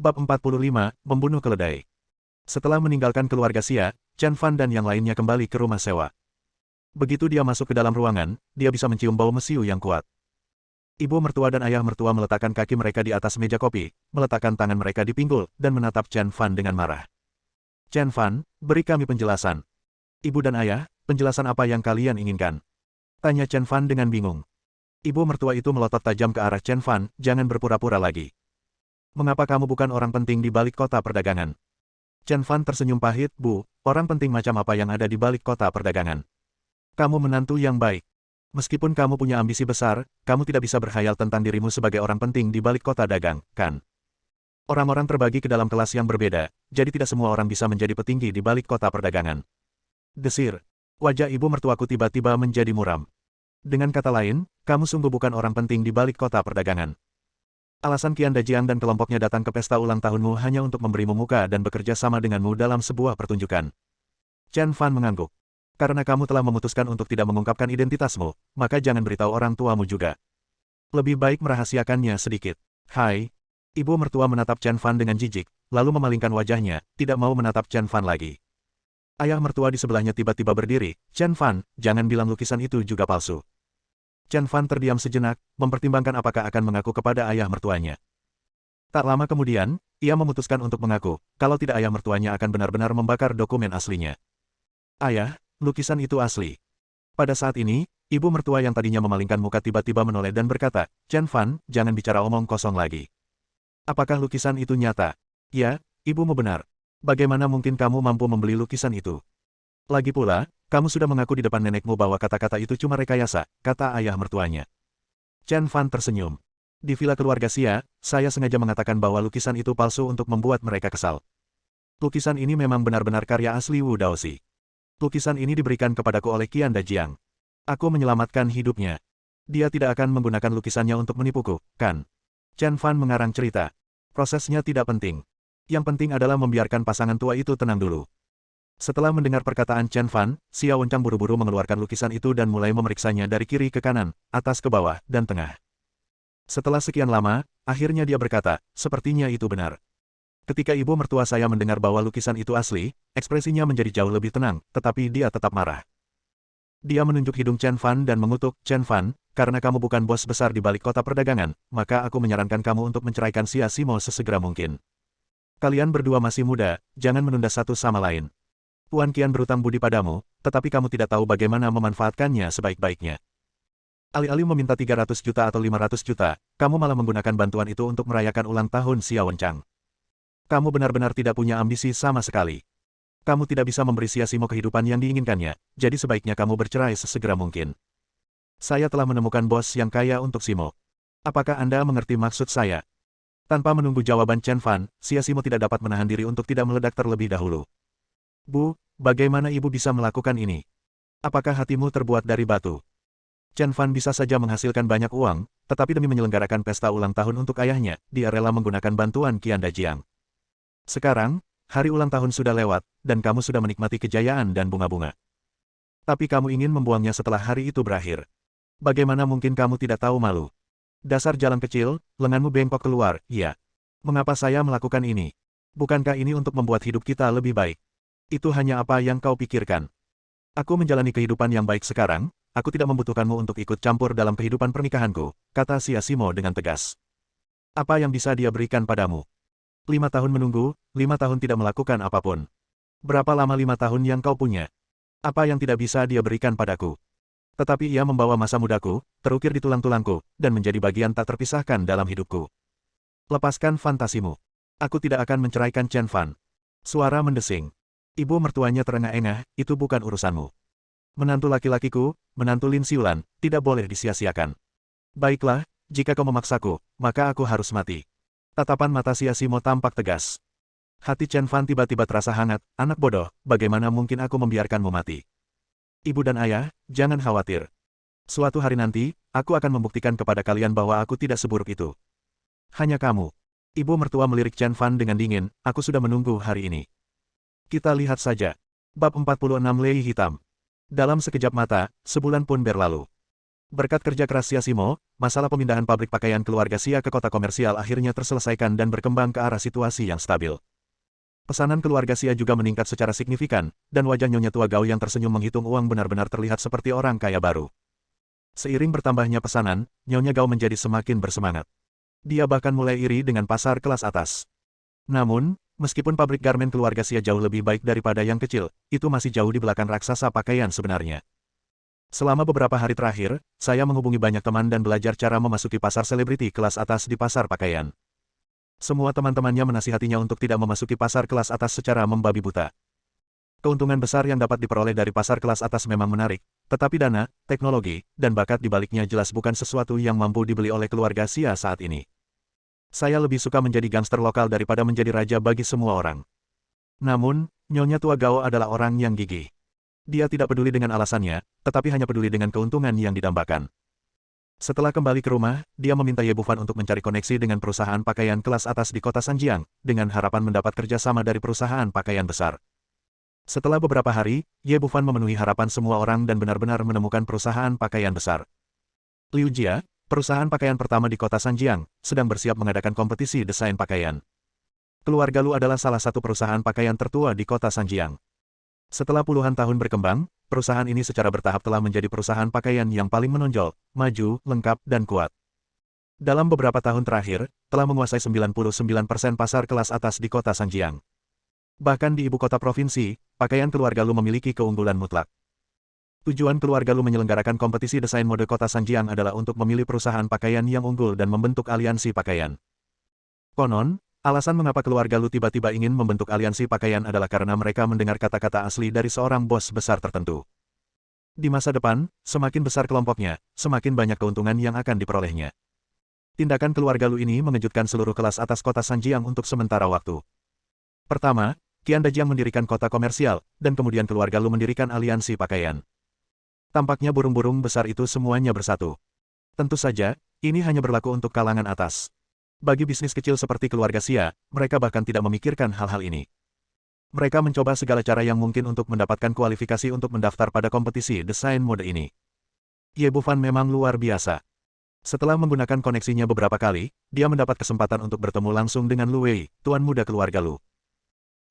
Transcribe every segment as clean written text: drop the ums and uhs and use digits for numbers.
Bab 45, Membunuh Keledai. Setelah meninggalkan keluarga Xia, Chen Fan dan yang lainnya kembali ke rumah sewa. Begitu dia masuk ke dalam ruangan, dia bisa mencium bau mesiu yang kuat. Ibu mertua dan ayah mertua meletakkan kaki mereka di atas meja kopi, meletakkan tangan mereka di pinggul, dan menatap Chen Fan dengan marah. Chen Fan, beri kami penjelasan. Ibu dan ayah, penjelasan apa yang kalian inginkan? Tanya Chen Fan dengan bingung. Ibu mertua itu melotot tajam ke arah Chen Fan, jangan berpura-pura lagi. Mengapa kamu bukan orang penting di balik kota perdagangan? Chen Fan tersenyum pahit, Bu, orang penting macam apa yang ada di balik kota perdagangan? Kamu menantu yang baik. Meskipun kamu punya ambisi besar, kamu tidak bisa berkhayal tentang dirimu sebagai orang penting di balik kota dagang, kan? Orang-orang terbagi ke dalam kelas yang berbeda, jadi tidak semua orang bisa menjadi petinggi di balik kota perdagangan. Desir. Wajah ibu mertuaku tiba-tiba menjadi muram. Dengan kata lain, kamu sungguh bukan orang penting di balik kota perdagangan. Alasan Qian Dajiang dan kelompoknya datang ke pesta ulang tahunmu hanya untuk memberimu muka dan bekerja sama denganmu dalam sebuah pertunjukan. Chen Fan mengangguk. Karena kamu telah memutuskan untuk tidak mengungkapkan identitasmu, maka jangan beritahu orang tuamu juga. Lebih baik merahasiakannya sedikit. Hai. Ibu mertua menatap Chen Fan dengan jijik, lalu memalingkan wajahnya, tidak mau menatap Chen Fan lagi. Ayah mertua di sebelahnya tiba-tiba berdiri, Chen Fan, jangan bilang lukisan itu juga palsu. Chen Fan terdiam sejenak, mempertimbangkan apakah akan mengaku kepada ayah mertuanya. Tak lama kemudian, ia memutuskan untuk mengaku, kalau tidak ayah mertuanya akan benar-benar membakar dokumen aslinya. Ayah, lukisan itu asli. Pada saat ini, ibu mertua yang tadinya memalingkan muka tiba-tiba menoleh dan berkata, Chen Fan, jangan bicara omong kosong lagi. Apakah lukisan itu nyata? Ya, ibumu benar. Bagaimana mungkin kamu mampu membeli lukisan itu? Lagi pula, kamu sudah mengaku di depan nenekmu bahwa kata-kata itu cuma rekayasa, kata ayah mertuanya. Chen Fan tersenyum. Di villa keluarga Xia, saya sengaja mengatakan bahwa lukisan itu palsu untuk membuat mereka kesal. Lukisan ini memang benar-benar karya asli Wu Daoxi. Lukisan ini diberikan kepadaku oleh Qian Dajiang. Aku menyelamatkan hidupnya. Dia tidak akan menggunakan lukisannya untuk menipuku, kan? Chen Fan mengarang cerita. Prosesnya tidak penting. Yang penting adalah membiarkan pasangan tua itu tenang dulu. Setelah mendengar perkataan Chen Fan, Xiao Wenchang buru-buru mengeluarkan lukisan itu dan mulai memeriksanya dari kiri ke kanan, atas ke bawah, dan tengah. Setelah sekian lama, akhirnya dia berkata, sepertinya itu benar. Ketika ibu mertua saya mendengar bahwa lukisan itu asli, ekspresinya menjadi jauh lebih tenang, tetapi dia tetap marah. Dia menunjuk hidung Chen Fan dan mengutuk, Chen Fan, karena kamu bukan bos besar di balik kota perdagangan, maka aku menyarankan kamu untuk menceraikan Xia Simo sesegera mungkin. Kalian berdua masih muda, jangan menunda satu sama lain. Tuan Qian berutang budi padamu, tetapi kamu tidak tahu bagaimana memanfaatkannya sebaik-baiknya. Alih-alih meminta 300 juta atau 500 juta, kamu malah menggunakan bantuan itu untuk merayakan ulang tahun Xiao Wenchang. Kamu benar-benar tidak punya ambisi sama sekali. Kamu tidak bisa memberi Xia Simo kehidupan yang diinginkannya, jadi sebaiknya kamu bercerai sesegera mungkin. Saya telah menemukan bos yang kaya untuk Simo. Apakah Anda mengerti maksud saya? Tanpa menunggu jawaban Chen Fan, Xia Simo tidak dapat menahan diri untuk tidak meledak terlebih dahulu. Bu, bagaimana ibu bisa melakukan ini? Apakah hatimu terbuat dari batu? Chen Fan bisa saja menghasilkan banyak uang, tetapi demi menyelenggarakan pesta ulang tahun untuk ayahnya, dia rela menggunakan bantuan Qian Dajiang. Sekarang, hari ulang tahun sudah lewat, dan kamu sudah menikmati kejayaan dan bunga-bunga. Tapi kamu ingin membuangnya setelah hari itu berakhir. Bagaimana mungkin kamu tidak tahu malu? Dasar jalan kecil, lenganmu bengkok keluar, iya. Mengapa saya melakukan ini? Bukankah ini untuk membuat hidup kita lebih baik? Itu hanya apa yang kau pikirkan. Aku menjalani kehidupan yang baik sekarang, aku tidak membutuhkanmu untuk ikut campur dalam kehidupan pernikahanku, kata Xia Simo dengan tegas. Apa yang bisa dia berikan padamu? 5 tahun menunggu, 5 tahun tidak melakukan apapun. Berapa lama 5 tahun yang kau punya? Apa yang tidak bisa dia berikan padaku? Tetapi ia membawa masa mudaku, terukir di tulang-tulangku, dan menjadi bagian tak terpisahkan dalam hidupku. Lepaskan fantasimu. Aku tidak akan menceraikan Chen Fan. Suara mendesing. Ibu mertuanya terengah-engah, itu bukan urusanmu. Menantu laki-lakiku, menantu Lin Xiulan, tidak boleh disia-siakan. Baiklah, jika kau memaksaku, maka aku harus mati. Tatapan mata Xia Simo tampak tegas. Hati Chen Fan tiba-tiba terasa hangat, anak bodoh, bagaimana mungkin aku membiarkanmu mati? Ibu dan ayah, jangan khawatir. Suatu hari nanti, aku akan membuktikan kepada kalian bahwa aku tidak seburuk itu. Hanya kamu. Ibu mertua melirik Chen Fan dengan dingin, aku sudah menunggu hari ini. Kita lihat saja. Bab 46 Lei Hitam. Dalam sekejap mata, sebulan pun berlalu. Berkat kerja keras Siasimo, masalah pemindahan pabrik pakaian keluarga Xia ke kota komersial akhirnya terselesaikan dan berkembang ke arah situasi yang stabil. Pesanan keluarga Xia juga meningkat secara signifikan, dan wajah Nyonya tua Gao yang tersenyum menghitung uang benar-benar terlihat seperti orang kaya baru. Seiring bertambahnya pesanan, Nyonya Gao menjadi semakin bersemangat. Dia bahkan mulai iri dengan pasar kelas atas. Namun, meskipun pabrik garmen keluarga Xia jauh lebih baik daripada yang kecil, itu masih jauh di belakang raksasa pakaian sebenarnya. Selama beberapa hari terakhir, saya menghubungi banyak teman dan belajar cara memasuki pasar selebriti kelas atas di pasar pakaian. Semua teman-temannya menasihatinya untuk tidak memasuki pasar kelas atas secara membabi buta. Keuntungan besar yang dapat diperoleh dari pasar kelas atas memang menarik, tetapi dana, teknologi, dan bakat di baliknya jelas bukan sesuatu yang mampu dibeli oleh keluarga Xia saat ini. Saya lebih suka menjadi gangster lokal daripada menjadi raja bagi semua orang. Namun, Nyonya tua Gao adalah orang yang gigih. Dia tidak peduli dengan alasannya, tetapi hanya peduli dengan keuntungan yang didambakan. Setelah kembali ke rumah, dia meminta Ye Bufan untuk mencari koneksi dengan perusahaan pakaian kelas atas di kota Sanjiang, dengan harapan mendapat kerjasama dari perusahaan pakaian besar. Setelah beberapa hari, Ye Bufan memenuhi harapan semua orang dan benar-benar menemukan perusahaan pakaian besar. Liu Jia, perusahaan pakaian pertama di kota Sanjiang, sedang bersiap mengadakan kompetisi desain pakaian. Keluarga Lu adalah salah satu perusahaan pakaian tertua di kota Sanjiang. Setelah puluhan tahun berkembang, perusahaan ini secara bertahap telah menjadi perusahaan pakaian yang paling menonjol, maju, lengkap, dan kuat. Dalam beberapa tahun terakhir, telah menguasai 99% pasar kelas atas di kota Sanjiang. Bahkan di ibu kota provinsi, pakaian keluarga Lu memiliki keunggulan mutlak. Tujuan keluarga Lu menyelenggarakan kompetisi desain mode kota Sanjiang adalah untuk memilih perusahaan pakaian yang unggul dan membentuk aliansi pakaian. Konon, alasan mengapa keluarga Lu tiba-tiba ingin membentuk aliansi pakaian adalah karena mereka mendengar kata-kata asli dari seorang bos besar tertentu. Di masa depan, semakin besar kelompoknya, semakin banyak keuntungan yang akan diperolehnya. Tindakan keluarga Lu ini mengejutkan seluruh kelas atas kota Sanjiang untuk sementara waktu. Pertama, Qian Dajiang mendirikan kota komersial, dan kemudian keluarga Lu mendirikan aliansi pakaian. Tampaknya burung-burung besar itu semuanya bersatu. Tentu saja, ini hanya berlaku untuk kalangan atas. Bagi bisnis kecil seperti keluarga Xia, mereka bahkan tidak memikirkan hal-hal ini. Mereka mencoba segala cara yang mungkin untuk mendapatkan kualifikasi untuk mendaftar pada kompetisi desain mode ini. Ye Bufan memang luar biasa. Setelah menggunakan koneksinya beberapa kali, dia mendapat kesempatan untuk bertemu langsung dengan Lu Wei, tuan muda keluarga Lu.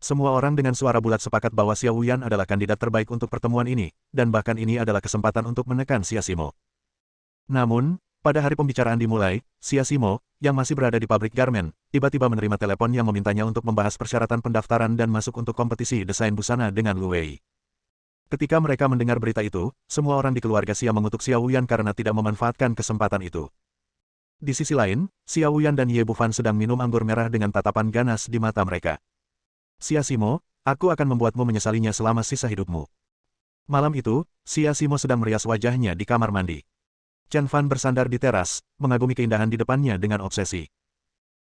Semua orang dengan suara bulat sepakat bahwa Xiao Wuyan adalah kandidat terbaik untuk pertemuan ini, dan bahkan ini adalah kesempatan untuk menekan Siasimo. Namun, pada hari pembicaraan dimulai, Siasimo, yang masih berada di pabrik garmen, tiba-tiba menerima telepon yang memintanya untuk membahas persyaratan pendaftaran dan masuk untuk kompetisi desain busana dengan Lu Wei. Ketika mereka mendengar berita itu, semua orang di keluarga Xia mengutuk Xiao Wuyan karena tidak memanfaatkan kesempatan itu. Di sisi lain, Xiao Wuyan dan Ye Bufan sedang minum anggur merah dengan tatapan ganas di mata mereka. Siasimo, aku akan membuatmu menyesalinya selama sisa hidupmu. Malam itu, Siasimo sedang merias wajahnya di kamar mandi. Chen Fan bersandar di teras, mengagumi keindahan di depannya dengan obsesi.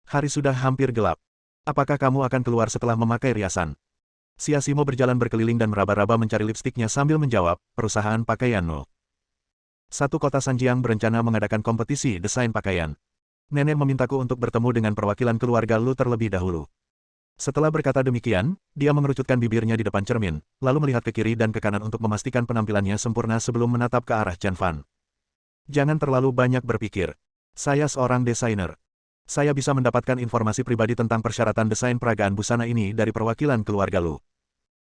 Hari sudah hampir gelap. Apakah kamu akan keluar setelah memakai riasan? Siasimo berjalan berkeliling dan meraba-raba mencari lipstiknya sambil menjawab, perusahaan pakaian No. Satu kota Sanjiang berencana mengadakan kompetisi desain pakaian. Nenek memintaku untuk bertemu dengan perwakilan keluarga Lu terlebih dahulu. Setelah berkata demikian, dia mengerucutkan bibirnya di depan cermin, lalu melihat ke kiri dan ke kanan untuk memastikan penampilannya sempurna sebelum menatap ke arah Chen Fan. Jangan terlalu banyak berpikir. Saya seorang desainer. Saya bisa mendapatkan informasi pribadi tentang persyaratan desain peragaan busana ini dari perwakilan keluarga Lu.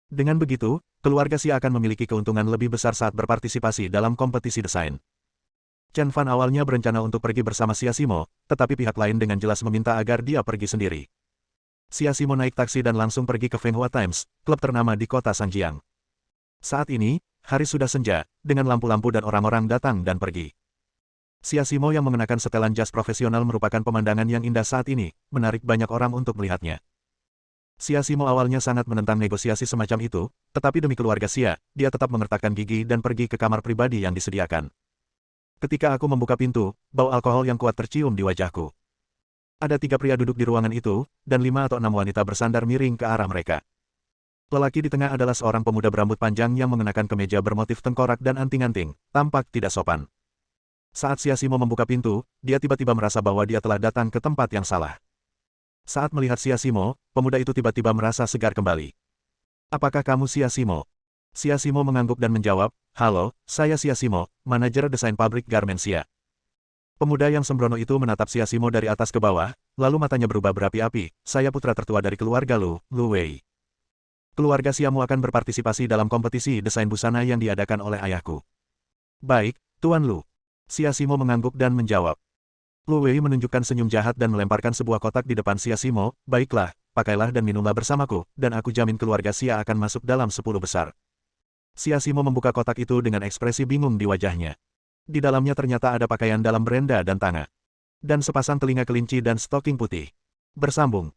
Dengan begitu, keluarga Xia akan memiliki keuntungan lebih besar saat berpartisipasi dalam kompetisi desain. Chen Fan awalnya berencana untuk pergi bersama Siasimo, tetapi pihak lain dengan jelas meminta agar dia pergi sendiri. Siasimo naik taksi dan langsung pergi ke Fenghua Times, klub ternama di kota Sanjiang. Saat ini, hari sudah senja, dengan lampu-lampu dan orang-orang datang dan pergi. Siasimo yang mengenakan setelan jas profesional merupakan pemandangan yang indah saat ini, menarik banyak orang untuk melihatnya. Siasimo awalnya sangat menentang negosiasi semacam itu, tetapi demi keluarga Xia, dia tetap mengertakkan gigi dan pergi ke kamar pribadi yang disediakan. Ketika aku membuka pintu, bau alkohol yang kuat tercium di wajahku. Ada 3 pria duduk di ruangan itu, dan 5 atau 6 wanita bersandar miring ke arah mereka. Lelaki di tengah adalah seorang pemuda berambut panjang yang mengenakan kemeja bermotif tengkorak dan anting-anting, tampak tidak sopan. Saat Siasimo membuka pintu, dia tiba-tiba merasa bahwa dia telah datang ke tempat yang salah. Saat melihat Siasimo, pemuda itu tiba-tiba merasa segar kembali. Apakah kamu Siasimo? Siasimo mengangguk dan menjawab, Halo, saya Siasimo, manajer desain pabrik garmen Sia. Pemuda yang sembrono itu menatap Siasimo dari atas ke bawah, lalu matanya berubah berapi-api. Saya putra tertua dari keluarga Lu, Lu Wei. Keluarga Siamu akan berpartisipasi dalam kompetisi desain busana yang diadakan oleh ayahku. Baik, Tuan Lu. Siasimo mengangguk dan menjawab. Lu Wei menunjukkan senyum jahat dan melemparkan sebuah kotak di depan Siasimo. Baiklah, pakailah dan minumlah bersamaku, dan aku jamin keluarga Sia akan masuk dalam 10 besar. Siasimo membuka kotak itu dengan ekspresi bingung di wajahnya. Di dalamnya ternyata ada pakaian dalam berenda dan tanga. Dan sepasang telinga kelinci dan stoking putih. Bersambung.